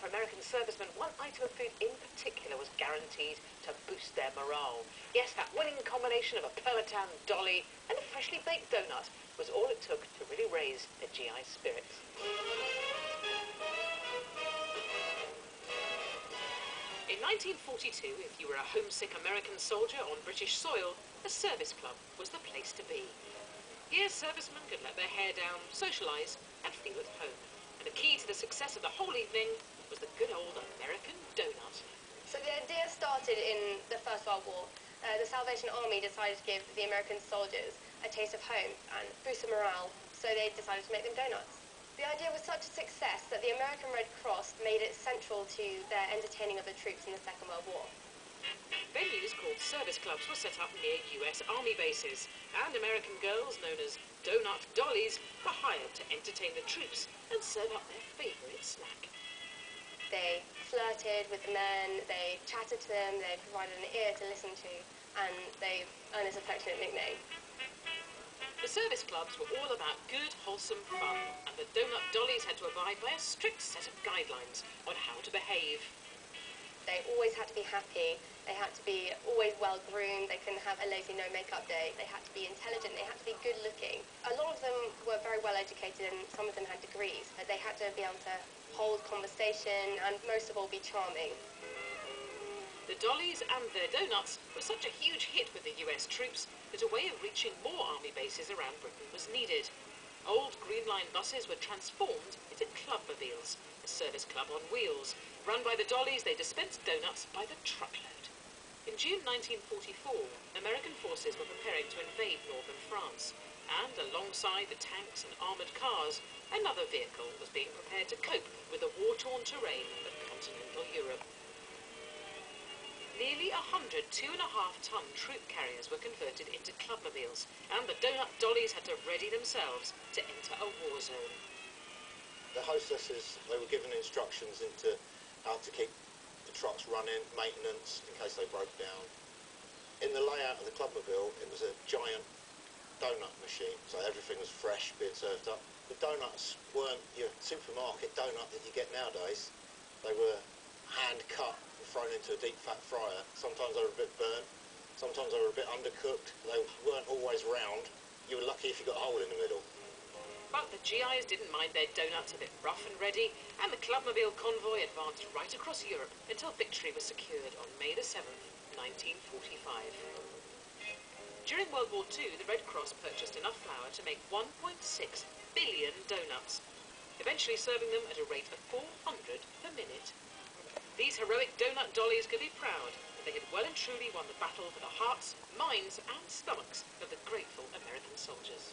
for American servicemen, one item of food in particular was guaranteed to boost their morale. Yes, that winning combination of a Pemmican dolly and a freshly baked donut was all it took to really raise their GI spirits. In 1942, if you were a homesick American soldier on British soil, a service club was the place to be. Here, servicemen could let their hair down, socialise, and feel at home. And the key to the success of the whole evening was the good old American donut. So the idea started in the First World War. The Salvation Army decided to give the American soldiers a taste of home and boost their morale, so they decided to make them donuts. The idea was such a success that the American Red Cross made it central to their entertaining of the troops in the Second World War. Venues called service clubs were set up near US Army bases, and American girls known as Doughnut Dollies were hired to entertain the troops and serve up their favourite snack. They flirted with the men, they chatted to them, they provided an ear to listen to, and they earned this affectionate nickname. The service clubs were all about good, wholesome fun, and the Doughnut Dollies had to abide by a strict set of guidelines on how to behave. They always had to be happy, they had to be always well groomed, they couldn't have a lazy no makeup day, they had to be intelligent, they had to be good looking. A lot of them were very well educated and some of them had degrees, but they had to be able to hold conversation and most of all be charming. The Dollies and their donuts were such a huge hit with the US troops that a way of reaching more army bases around Britain was needed. Old Green Line buses were transformed into Clubmobiles, a service club on wheels. Run by the Dollies, they dispensed donuts by the truckload. In June 1944, American forces were preparing to invade northern France, and alongside the tanks and armoured cars, another vehicle was being prepared to cope with the war-torn terrain of continental Europe. Nearly 100 2.5-ton troop carriers were converted into Clubmobiles, and the Doughnut Dollies had to ready themselves to enter a war zone. The hostesses, they were given instructions into how to keep the trucks running, maintenance, in case they broke down. In the layout of the Clubmobile, it was a giant donut machine, so everything was fresh, being served up. The donuts weren't your supermarket donut that you get nowadays. They were hand-cut and thrown into a deep fat fryer. Sometimes they were a bit burnt, sometimes they were a bit undercooked. They weren't always round. You were lucky if you got a hole in the middle. But the GIs didn't mind their donuts a bit rough and ready, and the Clubmobile convoy advanced right across Europe until victory was secured on May the 7th, 1945. During World War II, the Red Cross purchased enough flour to make 1.6 billion donuts, eventually serving them at a rate of 400 per minute. These heroic Doughnut Dollies could be proud that they had well and truly won the battle for the hearts, minds and stomachs of the grateful American soldiers.